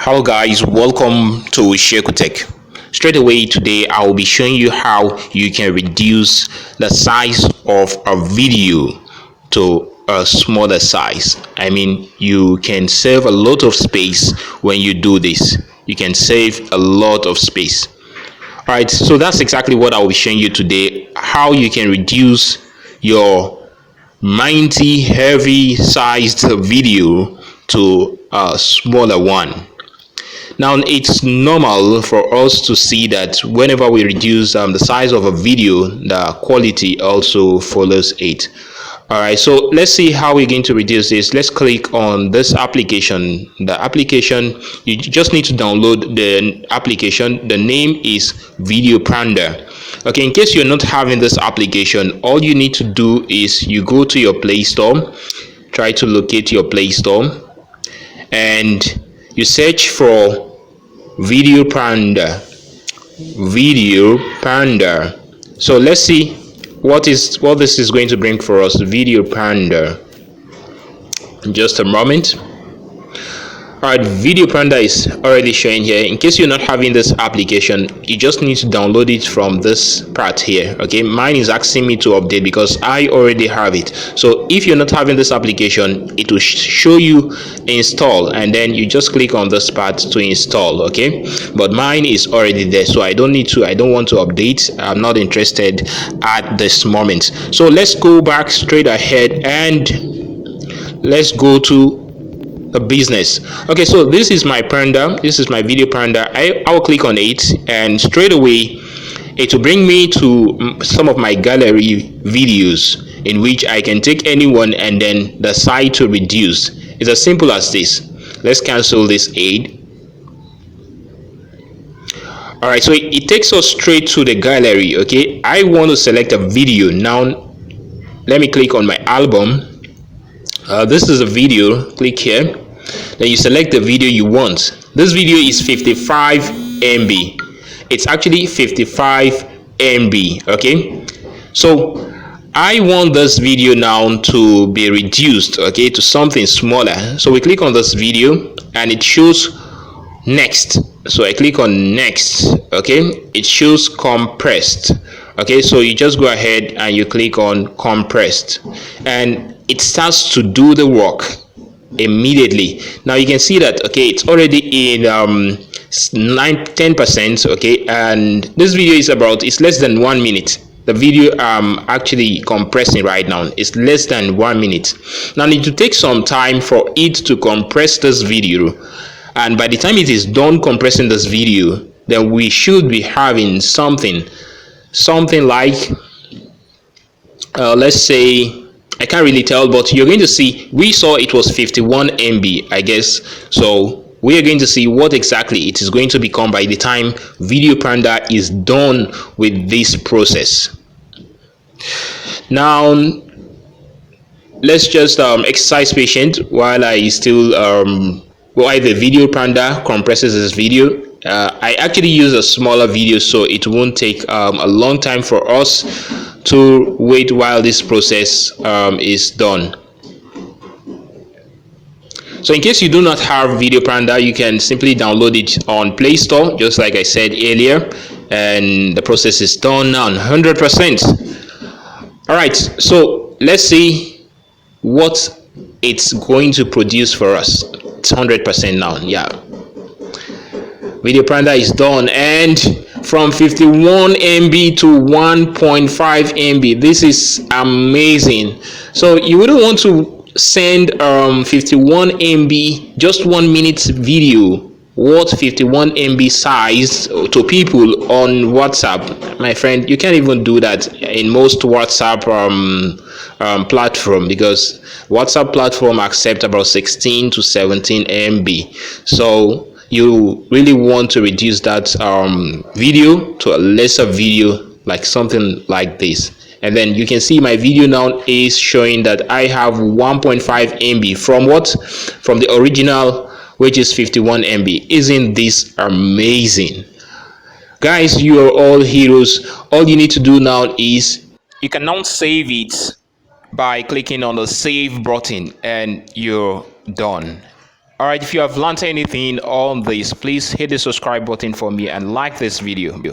Hello guys, welcome to Tech. Straight away today I will be showing you how you can reduce the size of a video to a smaller size. You can save a lot of space when you do this. You can save a lot of space. Alright, so that's exactly what I will be showing you today, how you can reduce your mighty heavy sized video to a smaller one. Now, it's normal for us to see that whenever we reduce the size of a video, the quality also follows it. All right, so let's see how we're going to reduce this. Let's click on this application. The application, you just need to download the application. The name is Video Panda. Okay, in case you're not having this application, all you need to do is you go to your Play Store, try to locate your Play Store, and you search for Video Panda. So let's see what this is going to bring for us. Video Panda. In just a moment. Alright, Video Panda is already showing here. In case you're not having this application, you just need to download it from this part here. Okay, mine is asking me to update because I already have it. So if you're not having this application, it will show you install, and then you just click on this part to install. Okay, but mine is already there, so I don't want to update. I'm not interested at this moment. So let's go back straight ahead and let's go to the business. Okay, so this is my Panda. This is my Video Panda. I will click on it, and straight away it will bring me to some of my gallery videos in which I can take anyone and then the size to reduce. It's as simple as this. Let's cancel this aid. All right, so it takes us straight to the gallery. Okay, I want to select a video. Now let me click on my album. This is a video. Click here, then you select the video you want. This video is 55 MB. It's actually 55 MB. Okay, so I want this video now to be reduced, okay, to something smaller. So we click on this video and it shows next. So I click on next. Okay, it shows compressed. Okay, so you just go ahead and you click on compressed, and it starts to do the work immediately. Now you can see that, okay, it's already in 10%. Okay, and this video is less than 1 minute. The video actually compressing right now is less than 1 minute. Now it will take some time for it to compress this video, and by the time it is done compressing this video, then we should be having something like let's say, I can't really tell, but you're going to see, we saw it was 51 MB, I guess. So we are going to see what exactly it is going to become by the time Video Panda is done with this process. Now let's just exercise patience while the Video Panda compresses this video. I actually use a smaller video, so it won't take a long time for us to wait while this process is done. So in case you do not have Video Panda, you can simply download it on Play Store, just like I said earlier, and the process is done now 100%. All right, so let's see what it's going to produce for us. It's 100% now. Yeah, Video Panda is done, and from 51 MB to 1.5 MB. This is amazing. So you wouldn't want to send 51 MB, just 1 minute video worth 51 MB size to people on WhatsApp. My friend, you can't even do that in most WhatsApp platform, because WhatsApp platform accept about 16 to 17 MB. So you really want to reduce that video to a lesser video, like something like this. And then you can see my video now is showing that I have 1.5 MB from the original, which is 51 MB. Isn't this amazing? Guys, you are all heroes. All you need to do now is you can now save it by clicking on the save button, and you're done. All right, if you have learned anything on this, please hit the subscribe button for me and like this video.